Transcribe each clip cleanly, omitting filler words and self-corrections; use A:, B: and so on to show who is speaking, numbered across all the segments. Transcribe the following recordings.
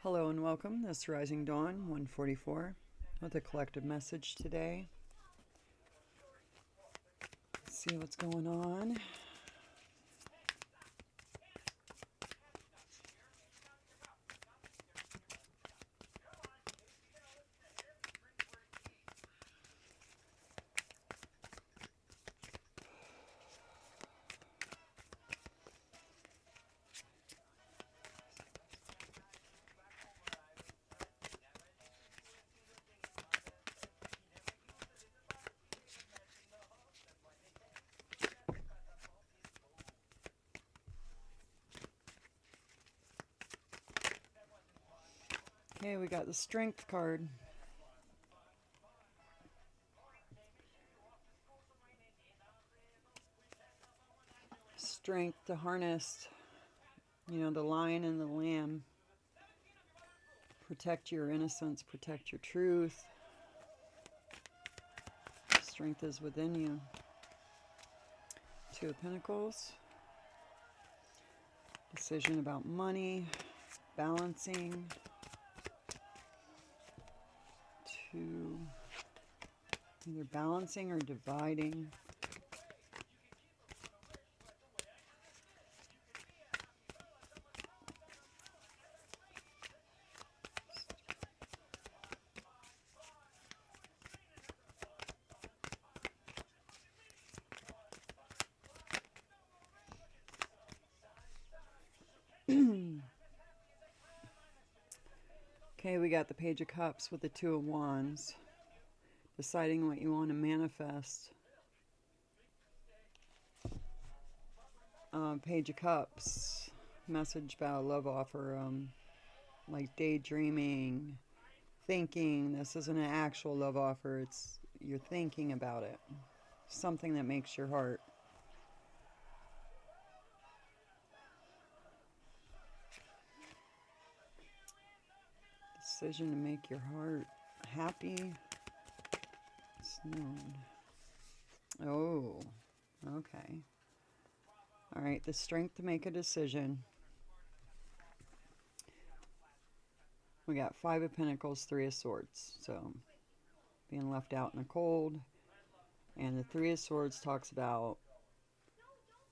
A: Hello and welcome. This is Rising Dawn 144 with a collective message today. Let's see what's going on. Okay, we got the Strength card. Strength to harness, the lion and the lamb. Protect your innocence, protect your truth. Strength is within you. Two of Pentacles. Decision about money, balancing. Two, either balancing or dividing. Okay, we got the Page of Cups with the Two of Wands. Deciding what you want to manifest. Page of Cups. Message about a love offer. Like daydreaming. Thinking. This isn't an actual love offer. You're thinking about it. Something that makes your heart. Decision to make your heart happy. It's known. Oh, okay. All right, the strength to make a decision. We got Five of Pentacles, Three of Swords. So, being left out in the cold. And the Three of Swords talks about,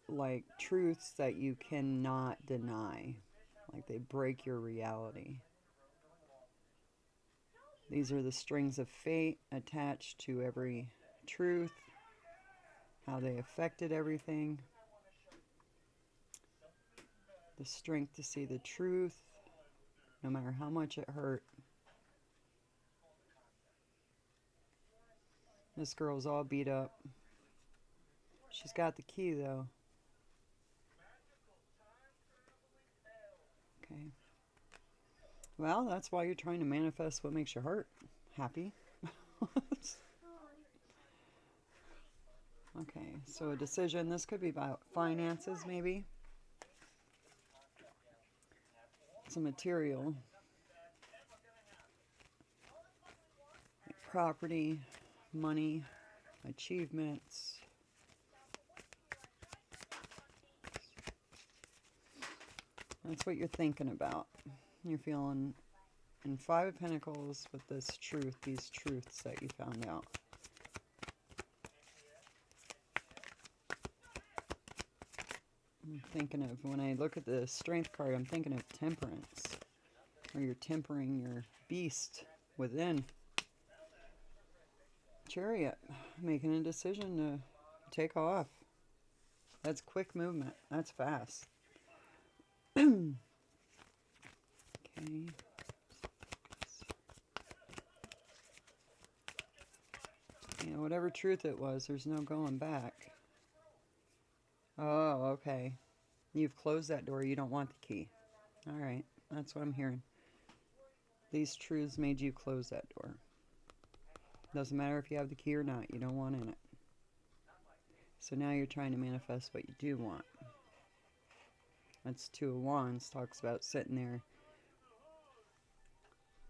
A: like, truths that you cannot deny. Like, they break your reality. These are the strings of fate attached to every truth. How they affected everything. The strength to see the truth, no matter how much it hurt. This girl's all beat up. She's got the key, though. Okay. Well, that's why you're trying to manifest what makes your heart happy. Okay, so a decision. This could be about finances, maybe. Some material. Like property, money, achievements. That's what you're thinking about. You're feeling in Five of Pentacles with this truth, these truths that you found out. I'm thinking of, when I look at the Strength card, I'm thinking of temperance. Or you're tempering your beast within. Chariot, making a decision to take off. That's quick movement. That's fast. Okay. Whatever truth it was, there's no going back. Oh, okay. You've closed that door. You don't want the key. All right. That's what I'm hearing. These truths made you close that door. Doesn't matter if you have the key or not. You don't want in it. So now you're trying to manifest what you do want. That's Two of Wands. Talks about sitting there.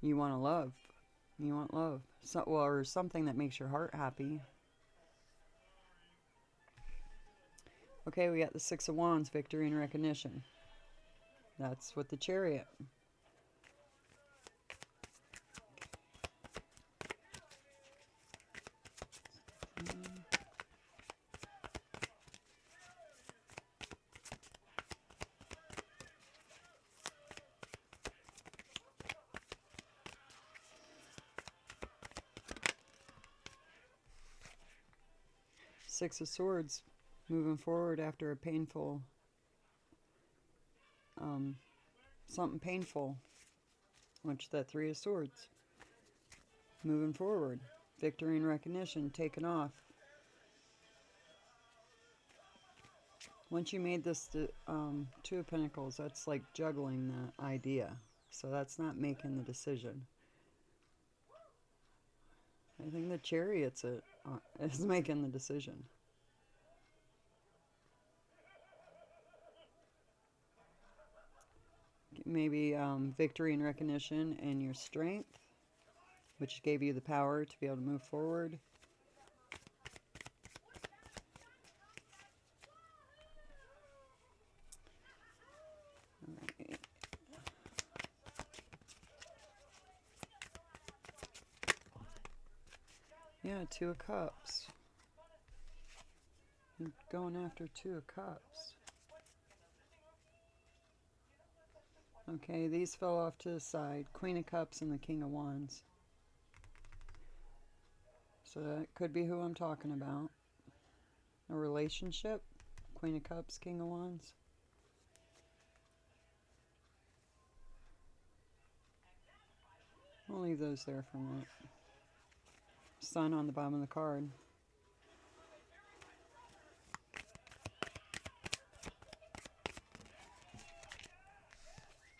A: You want to love. You want love. Or something that makes your heart happy. Okay, we got the Six of Wands, victory and recognition. That's with the Chariot. Six of Swords, moving forward after a painful, something painful, which that Three of Swords. Moving forward, victory and recognition, taken off. Once you made this Two of Pentacles, that's like juggling the idea. So that's not making the decision. I think the Chariot's is making the decision. Maybe victory and recognition and your strength, which gave you the power to be able to move forward. Right. Yeah, Two of Cups. You're going after Two of Cups. Okay, these fell off to the side. Queen of Cups and the King of Wands. So that could be who I'm talking about. A relationship. Queen of Cups, King of Wands. I'll leave those there for a minute. Sun on the bottom of the card.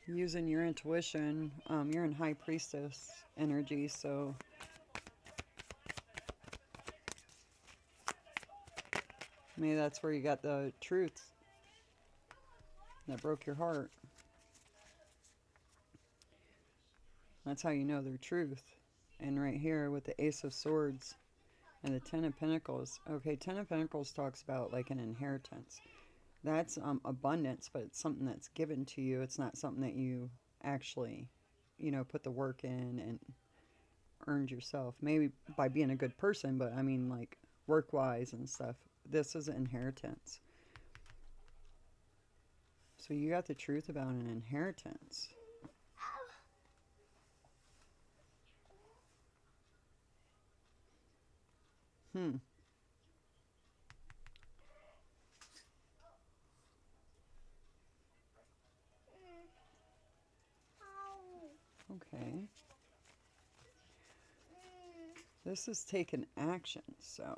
A: Using your intuition, you're in High Priestess energy, so maybe that's where you got the truths that broke your heart. That's how you know their truth. And right here with the Ace of Swords and the Ten of Pentacles. Okay, Ten of Pentacles talks about like an inheritance. That's abundance, but it's something that's given to you. It's not something that you actually, put the work in and earned yourself. Maybe by being a good person, but I mean like work-wise and stuff. This is an inheritance. So you got the truth about an inheritance. Okay. This is taking action, so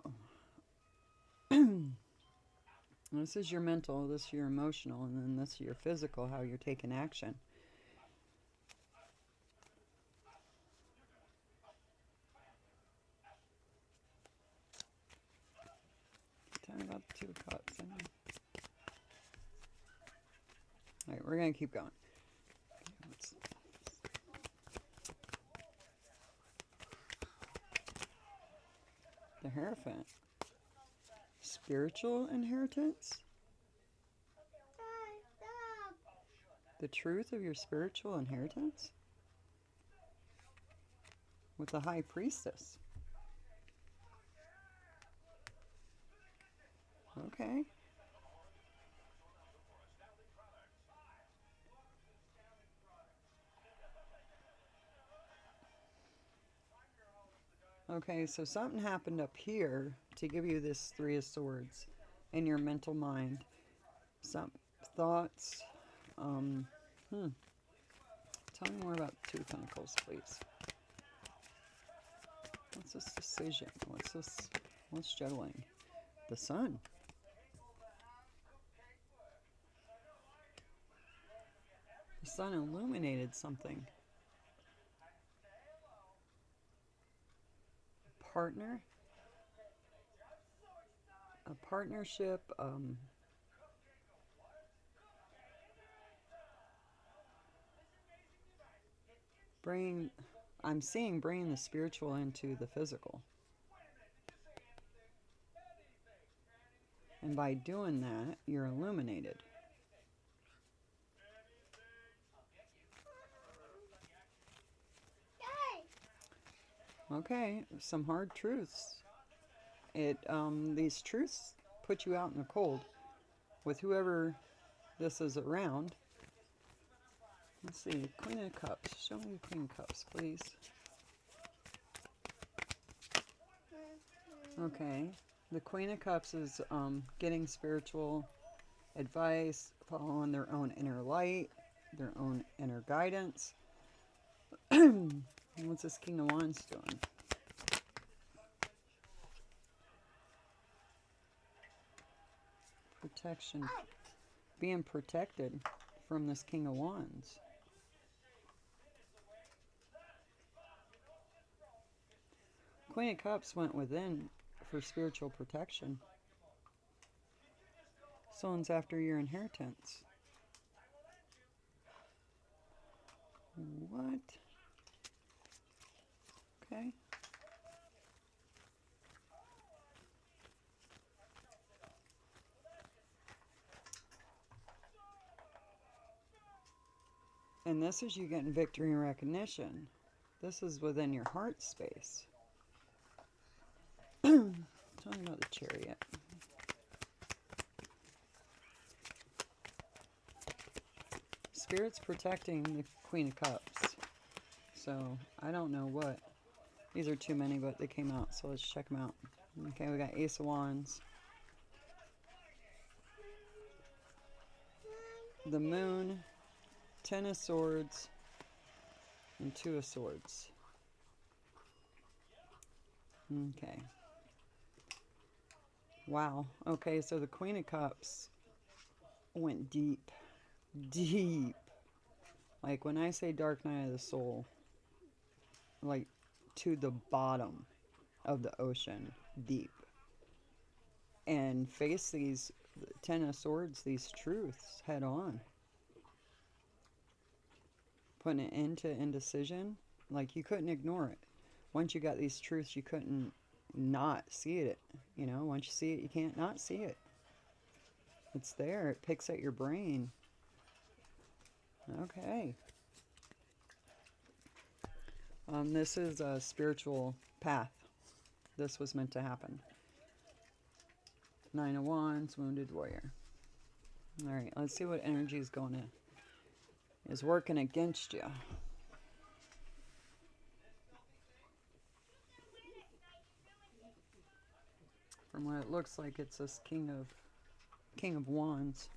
A: this is your mental, this is your emotional, and then this is your physical, how you're taking action. Tell me about the Two of Cups. Alright, we're going to keep going. The Hierophant. Spiritual inheritance? The truth of your spiritual inheritance? With the High Priestess. Okay. Okay, so something happened up here to give you this Three of Swords in your mental mind. Some thoughts. Tell me more about Two of Pentacles, please. What's this decision? What's this? What's juggling? The Sun. The Sun illuminated something. Partner. A partnership. I'm seeing bringing the spiritual into the physical. And by doing that, you're illuminated. Okay, some hard truths. These truths put you out in the cold with whoever this is around. Let's see, Queen of Cups. Show me the Queen of Cups, please. Okay, The Queen of Cups is getting spiritual advice, following their own inner light, their own inner guidance. What's this King of Wands doing? Protection. Being protected from this King of Wands. Queen of Cups went within for spiritual protection. Someone's after your inheritance. What? Okay. And this is you getting victory and recognition. This is within your heart space. Tell me about the Chariot. Spirit's protecting the Queen of Cups. So, I don't know what. These are too many, but they came out, so let's check them out. Okay, we got Ace of Wands. The Moon, Ten of Swords, and Two of Swords. Okay. Wow. Okay, so the Queen of Cups went deep. Deep. Like when I say dark night of the soul, like to the bottom of the ocean, deep. And face these Ten of Swords, these truths head on. Putting it into indecision, like you couldn't ignore it. Once you got these truths, you couldn't not see it. You know, once you see it, you can't not see it. It's there. It picks at your brain. Okay. This is a spiritual path. This was meant to happen. Nine of Wands, Wounded Warrior. All right, let's see what energy is going in. Is working against you. From what it looks like, it's this King of Wands.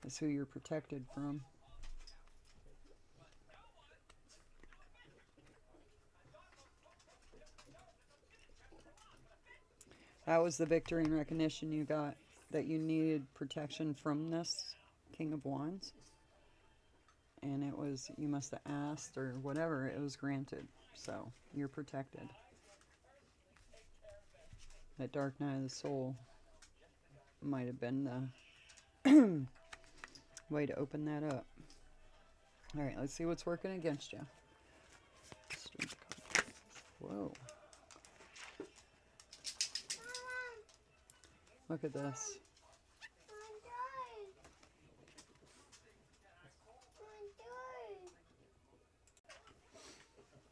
A: Is who you're protected from. That was the victory and recognition you got, that you needed protection from this King of Wands. And it was, you must have asked or whatever, it was granted. So, you're protected. That dark night of the soul might have been the way to open that up. Alright, let's see what's working against you. Whoa. Look at this.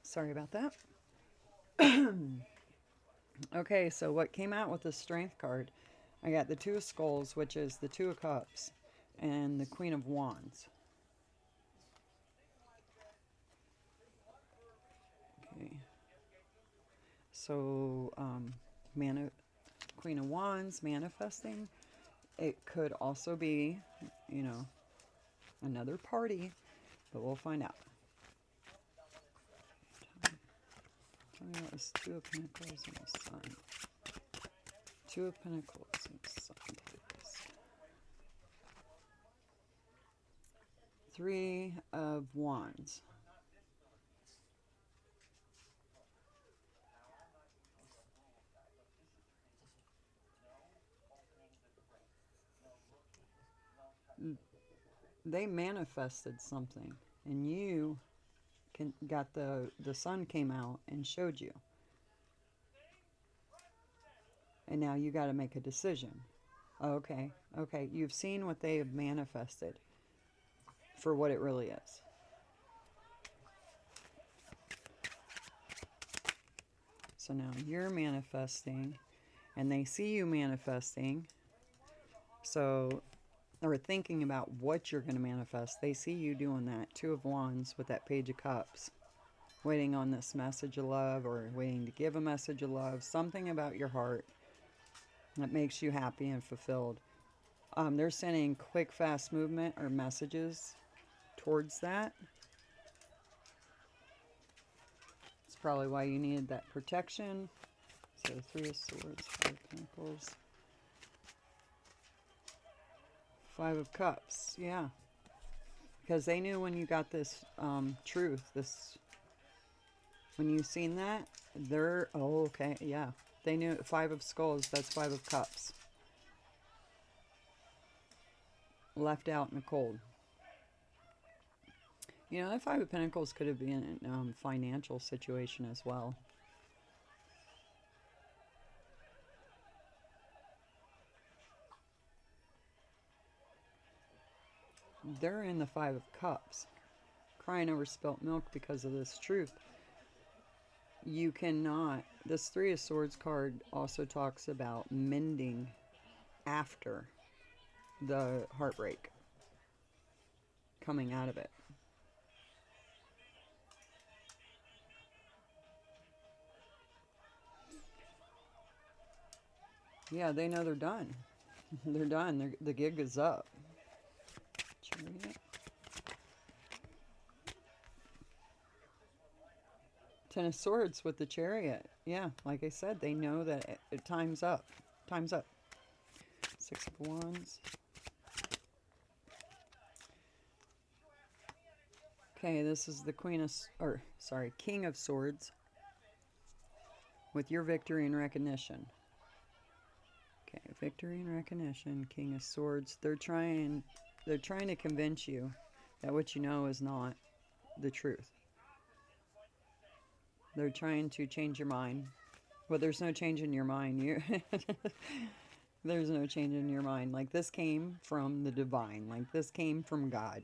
A: Sorry about that. Okay, so what came out with the Strength card? I got the Two of Skulls, which is the Two of Cups, and the Queen of Wands. Okay. So, Queen of Wands, manifesting. It could also be, you know, another party, but we'll find out. Tell me what is Two of Pentacles and the Sun. Two of Pentacles and the Sun, please. Three of Wands. They manifested something, and you got the sun came out and showed you, and now you got to make a decision. Okay, you've seen what they have manifested for what it really is. So now you're manifesting, and they see you manifesting, so, or thinking about what you're going to manifest. They see you doing that. Two of Wands with that Page of Cups. Waiting on this message of love, or waiting to give a message of love. Something about your heart. that makes you happy and fulfilled. They're sending quick, fast movement or messages towards that. It's probably why you needed that protection. So 3 of Swords, 5 of Pentacles, 5 of Cups. Yeah. Because they knew when you got this truth, this, when you seen that, they're, oh, okay, yeah. They knew 5 of Skulls, that's 5 of Cups. Left out in the cold. You know, that 5 of Pentacles could have been a financial situation as well. They're in the 5 of Cups, crying over spilt milk because of this truth. You cannot, this 3 of Swords card also talks about mending after the heartbreak, coming out of it. Yeah, they know they're done. They're done. The gig is up. Chariot. 10 of Swords with the Chariot. Yeah, like I said, they know that time's up. Time's up. 6 of Wands. Okay, this is the King of Swords with your victory and recognition. Okay, victory and recognition, King of Swords. They're trying to convince you that what you know is not the truth. They're trying to change your mind. But there's no change in your mind. There's no change in your mind. Like, this came from the divine. Like, this came from God.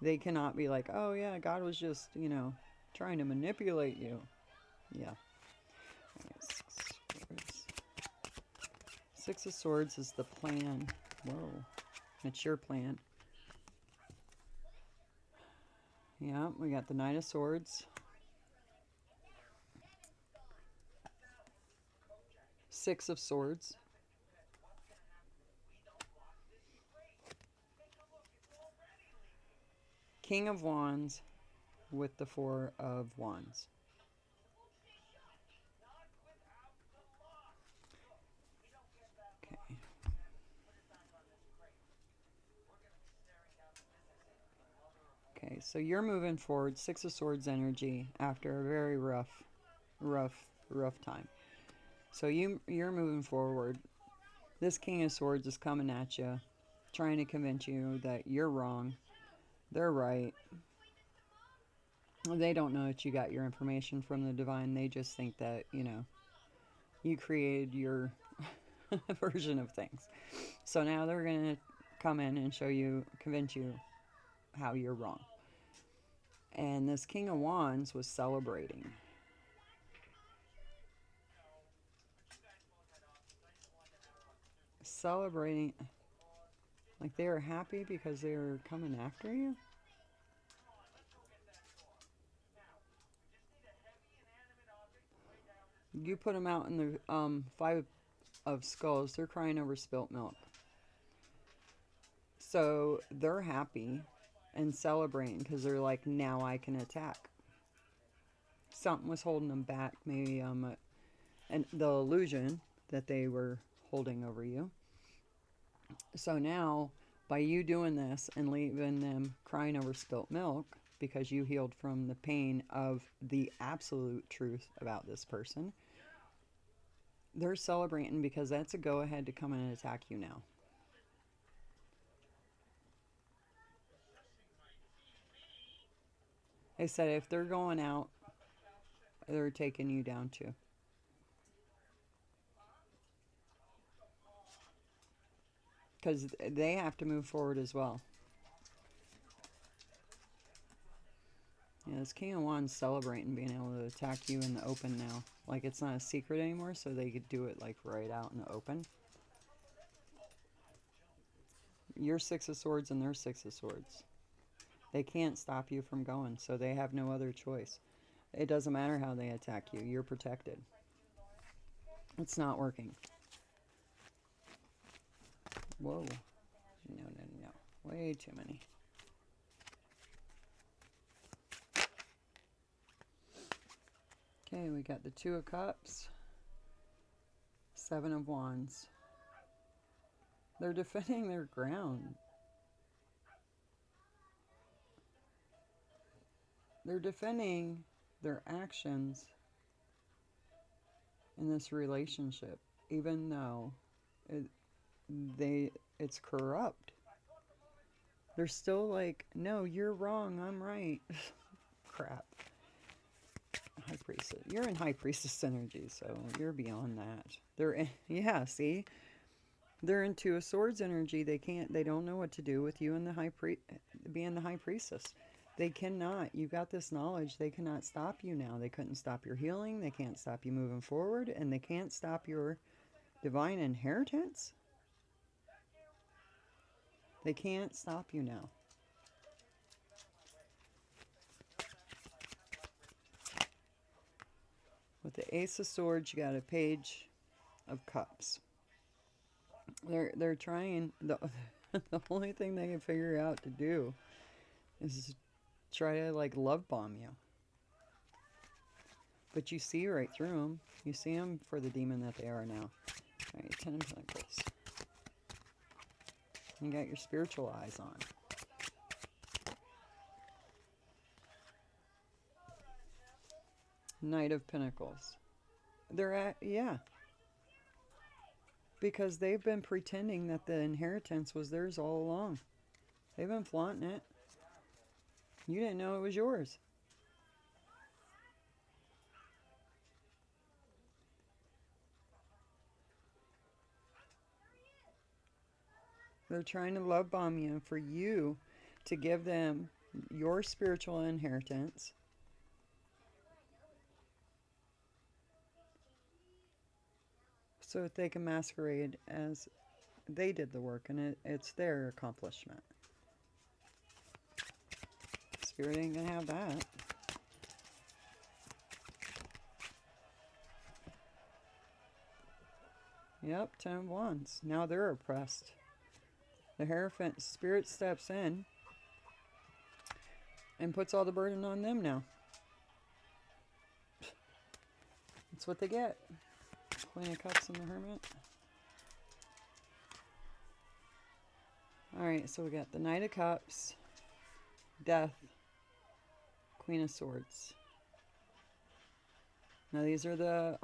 A: They cannot be like, oh yeah, God was just, you know, trying to manipulate you. Yeah. Six of Swords is the plan. Whoa. It's your plan. Yeah, we got the Knight of Swords. 6 of Swords. King of Wands with the 4 of Wands. Okay. Okay, so you're moving forward, 6 of Swords energy after a very rough time. So you're moving forward. This King of Swords is coming at you, trying to convince you that you're wrong. They're right. They don't know that you got your information from the divine. They just think that, you know, you created your version of things. So now they're going to come in and show you, convince you how you're wrong. And this King of Wands was celebrating. Celebrating. Like, they were happy because they were coming after you? You put them out in the 5 of Skulls. They're crying over spilt milk. So they're happy and celebrating because they're like, now I can attack. Something was holding them back. Maybe and the illusion that they were holding over you. So now, by you doing this and leaving them crying over spilt milk because you healed from the pain of the absolute truth about this person, they're celebrating because that's a go-ahead to come and attack you now. They said if they're going out, they're taking you down too. Because they have to move forward as well. Yeah, this King of Wands celebrating being able to attack you in the open now. Like, it's not a secret anymore, so they could do it like right out in the open. You're 6 of Swords and they're 6 of Swords. They can't stop you from going, so they have no other choice. It doesn't matter how they attack you. You're protected. It's not working. Whoa. No, no, no. Way too many. Okay, we got the Two of Cups. Seven of Wands. They're defending their ground. They're defending their actions in this relationship, even though it's corrupt. They're still like, no, you're wrong, I'm right. Crap. High Priestess. You're in High Priestess energy, so you're beyond that. They're in, yeah, see? They're in Two of Swords energy. They don't know what to do with you and being the High Priestess. They cannot. You got this knowledge. They cannot stop you now. They couldn't stop your healing. They can't stop you moving forward. And they can't stop your divine inheritance. They can't stop you now. With the Ace of Swords, you got a Page of Cups. They're trying. The only thing they can figure out to do is try to like love bomb you. But you see right through them. You see them for the demon that they are now. All right, Ten of Pentacles. You got your spiritual eyes on. Knight of Pentacles. They're at, yeah. Because they've been pretending that the inheritance was theirs all along. They've been flaunting it. You didn't know it was yours. They're trying to love bomb you for you to give them your spiritual inheritance. So that they can masquerade as they did the work and it's their accomplishment. Spirit ain't gonna have that. Yep, 10 of Wands. Now they're oppressed. The Hierophant Spirit steps in and puts all the burden on them now. That's what they get. Queen of Cups and the Hermit. Alright, so we got the Knight of Cups, Death, Queen of Swords. Now these are the,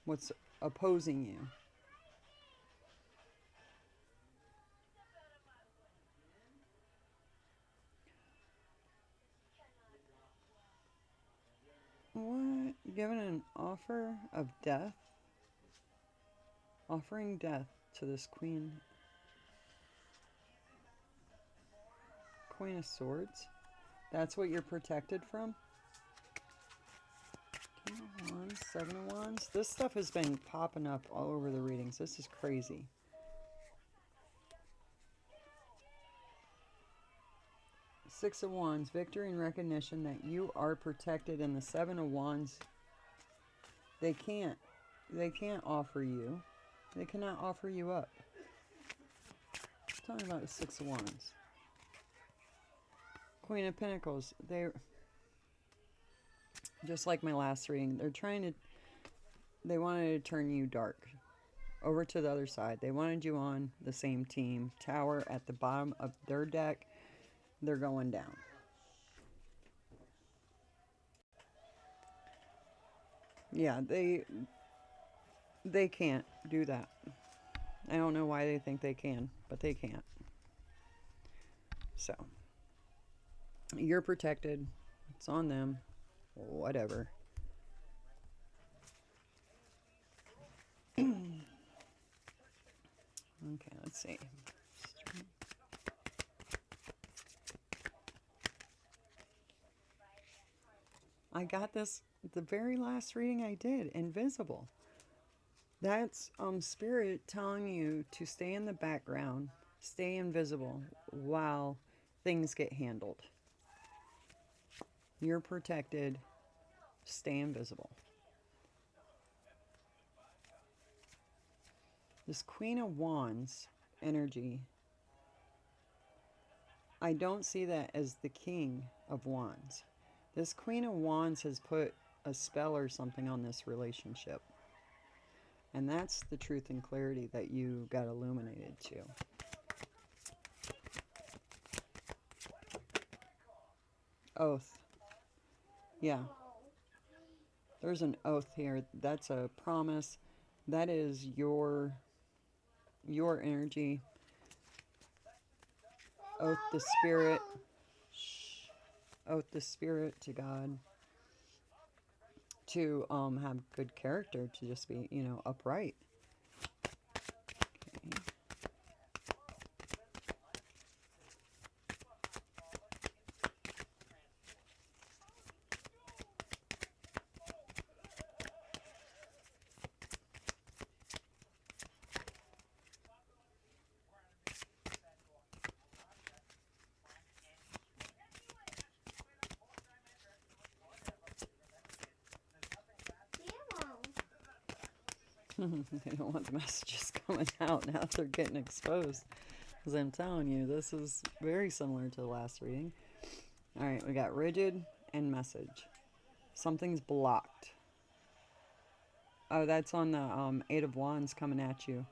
A: what's opposing you. What? Given an offer of death? Offering death to this Queen. Queen of Swords? That's what you're protected from? King of Wands, Seven of Wands. This stuff has been popping up all over the readings. This is crazy. Six of Wands, victory and recognition that you are protected. And the Seven of Wands, they can't offer you. They cannot offer you up. Talking about the Six of Wands. Queen of Pentacles, they're just like my last reading. They wanted to turn you dark over to the other side. They wanted you on the same team. Tower at the bottom of their deck. They're going down. Yeah, they can't do that. I don't know why they think they can, but they can't. So, you're protected. It's on them. Whatever. Okay, let's see. I got this, the very last reading I did, Invisible. That's Spirit telling you to stay in the background, stay invisible while things get handled. You're protected. Stay invisible. This Queen of Wands energy, I don't see that as the King of Wands. This Queen of Wands has put a spell or something on this relationship. And that's the truth and clarity that you got illuminated to. Oath. Yeah. There's an oath here. That's a promise. That is your energy. Oath the spirit. Shh. Oath the spirit to God. To have good character. To just be, upright. Okay. They don't want the messages coming out now. They're getting exposed. Because I'm telling you, this is very similar to the last reading. All right, we got rigid and message. Something's blocked. Oh, that's on the Eight of Wands coming at you.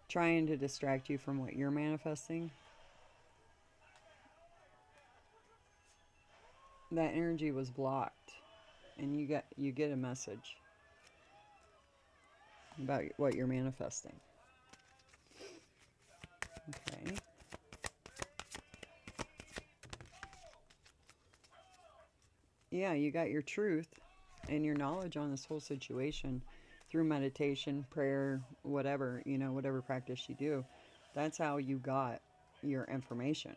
A: Trying to distract you from what you're manifesting. That energy was blocked. And you get a message about what you're manifesting. Okay. Yeah, you got your truth and your knowledge on this whole situation through meditation, prayer, whatever, whatever practice you do. That's how you got your information.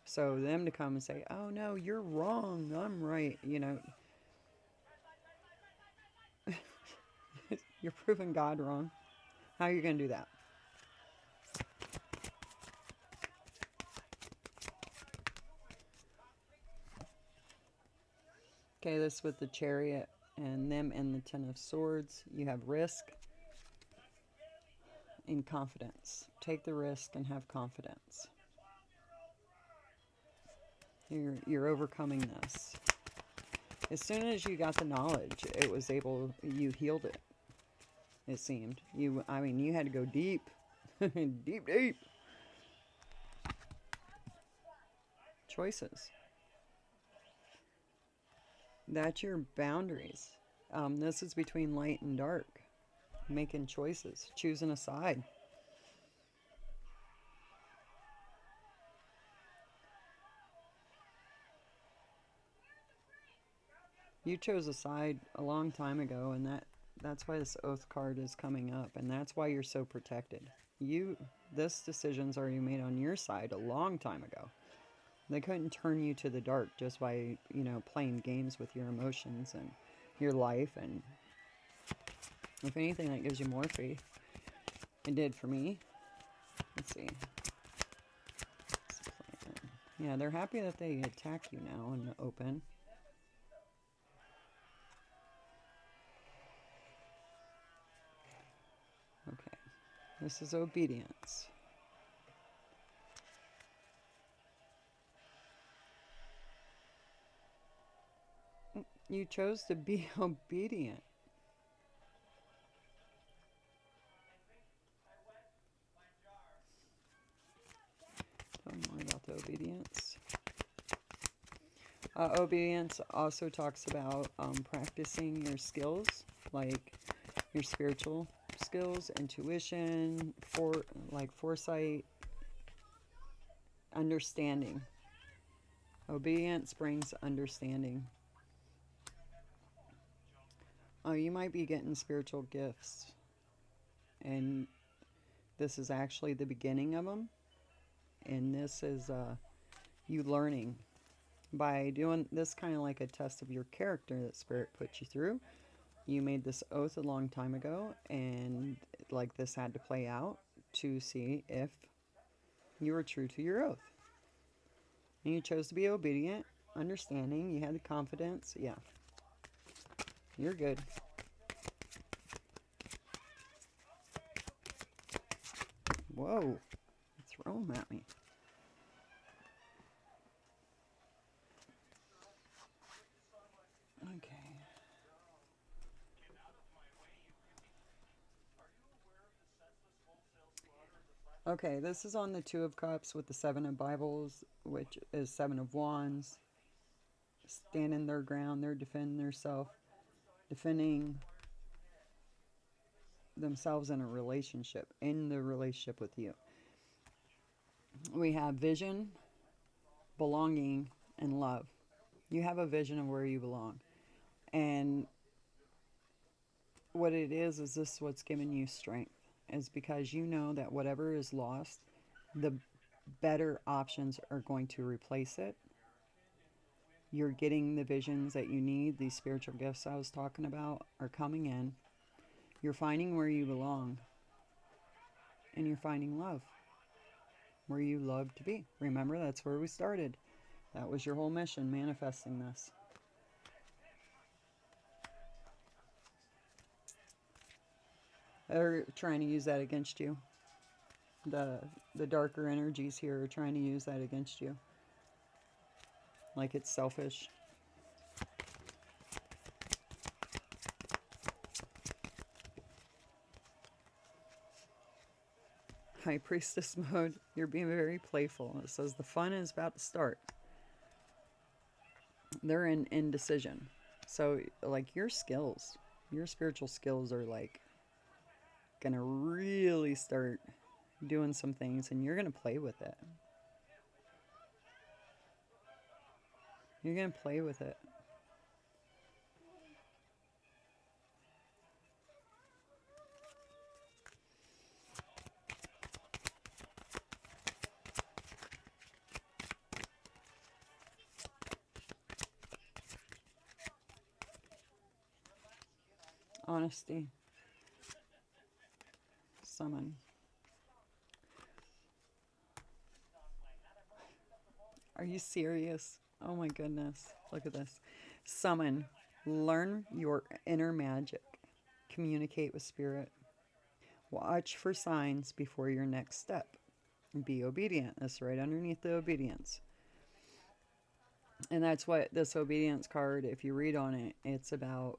A: So them to come and say, oh no, you're wrong, I'm right, you're proving God wrong. How are you going to do that? Okay, this with the Chariot and them and the Ten of Swords. You have risk and confidence. Take the risk and have confidence. You're overcoming this. As soon as you got the knowledge, you healed it. It seemed. You had to go deep. Deep. Choices. That's your boundaries. This is between light and dark. Making choices. Choosing a side. You chose a side a long time ago, and that's why this oath card is coming up, and that's why you're so protected. This decision's already made on your side a long time ago. They couldn't turn you to the dark just by, playing games with your emotions and your life, and if anything, that gives you more faith. It did for me. Let's see. Yeah, they're happy that they attack you now in the open. Okay, this is obedience. You chose to be obedient. Tell me more about the obedience. Obedience also talks about practicing your skills, like your spiritual skills, intuition, foresight, understanding. Obedience brings understanding. You might be getting spiritual gifts, and this is actually the beginning of them, and this is you learning by doing this, kind of like a test of your character that Spirit put you through. You made this oath a long time ago, and like this had to play out to see if you were true to your oath. And you chose to be obedient, understanding, you had the confidence. Yeah. You're good. Whoa. throw them at me. Okay. Okay, this is on the Two of Cups with the Seven of Bibles, which is Seven of Wands. Standing their ground, they're defending themselves, defending themselves in the relationship with you. We have vision, belonging, and love. You have a vision of where you belong. And what it is this what's giving you strength? Is because you know that whatever is lost, the better options are going to replace it. You're getting the visions that you need. These spiritual gifts I was talking about are coming in. You're finding where you belong. And you're finding love where you love to be. Remember, that's where we started. That was your whole mission, manifesting this. They're trying to use that against you. The darker energies here are trying to use that against you. Like it's selfish. High Priestess mode, you're being very playful. It says the fun is about to start. They're in indecision. So, like, your skills, your spiritual skills are, like, gonna really start doing some things, and you're gonna play with it. You're gonna play with it. Honesty. Summon. Are you serious? Oh my goodness. Look at this. Summon. Learn your inner magic. Communicate with spirit. Watch for signs before your next step. Be obedient. That's right underneath the obedience. And that's what this obedience card, if you read on it, it's about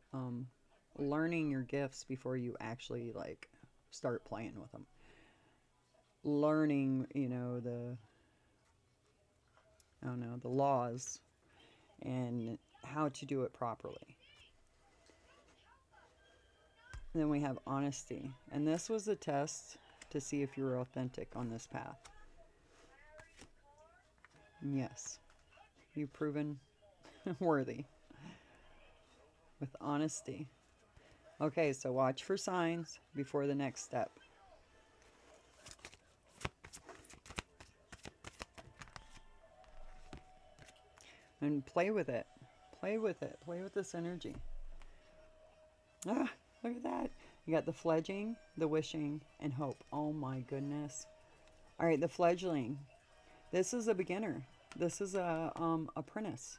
A: learning your gifts before you actually like start playing with them. Learning, the laws and how to do it properly. And then we have honesty. And this was a test to see if you were authentic on this path. And yes, you've proven worthy with honesty. Okay, so watch for signs before the next step. And play with it. Play with it. Play with this energy. Ah, look at that. You got the fledging, the wishing, and hope. Oh my goodness. All right, the fledgling. This is a beginner. This is a apprentice.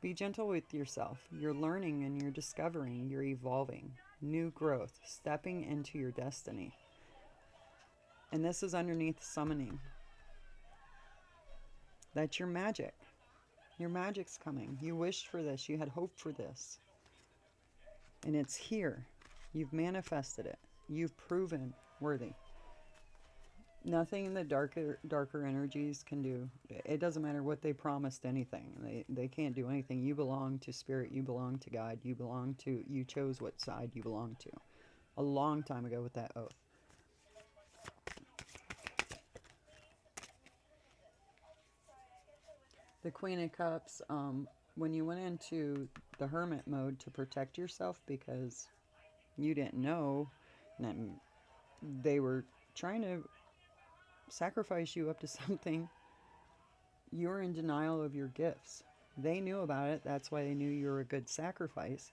A: Be gentle with yourself. You're learning and you're discovering. You're evolving. New growth. Stepping into your destiny. And this is underneath summoning. That's your magic. Your magic's coming. You wished for this. You had hope for this. And it's here. You've manifested it. You've proven worthy. Nothing the darker energies can do. It doesn't matter what they promised anything. They can't do anything. You belong to spirit. You belong to God. You chose what side you belong to. A long time ago with that oath. The Queen of Cups, when you went into the Hermit mode to protect yourself because you didn't know, and they were trying to sacrifice you up to something, you're in denial of your gifts. They knew about it. That's why they knew you were a good sacrifice.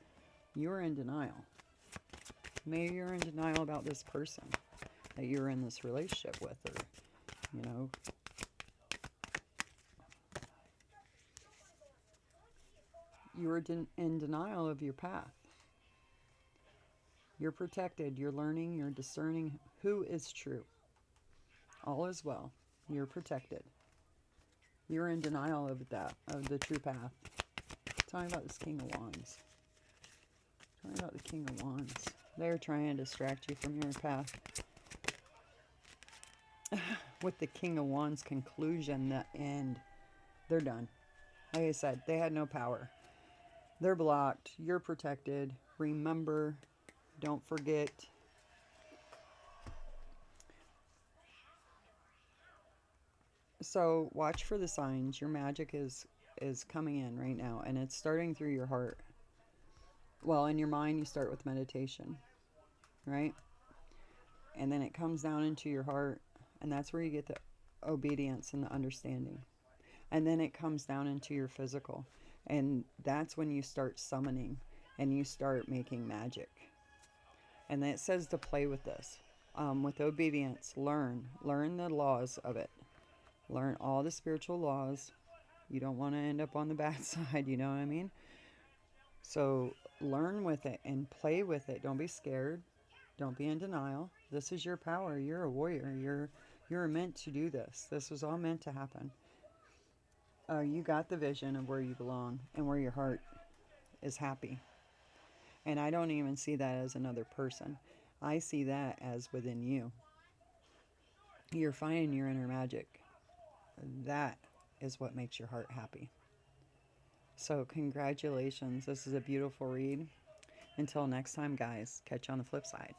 A: You're in denial. Maybe you're in denial about this person that you're in this relationship with, or, you were in denial of your path. You're protected. You're learning. You're discerning who is true. All is well. You're protected. You're in denial of that, of the true path. Tell me about this King of Wands. Tell me about the King of Wands. They're trying to distract you from your path. With the King of Wands conclusion, the end. They're done. Like I said, they had no power. They're blocked. You're protected. Remember, don't forget. So watch for the signs. Your magic is coming in right now, and it's starting through your heart. Well, in your mind, you start with meditation, right? And then it comes down into your heart, and that's where you get the obedience and the understanding. And then it comes down into your physical, and that's when you start summoning and you start making magic. And then it says to play with this, with obedience. Learn the laws of it. Learn all the spiritual laws. You don't want to end up on the bad side, you know what I mean? So learn with it and play with it. Don't be scared. Don't be in denial. This is your power. You're a warrior. You're meant to do this. This was all meant to happen. You got the vision of where you belong and where your heart is happy. And I don't even see that as another person. I see that as within you. You're finding your inner magic. That is what makes your heart happy. So congratulations. This is a beautiful read. Until next time, guys. Catch you on the flip side.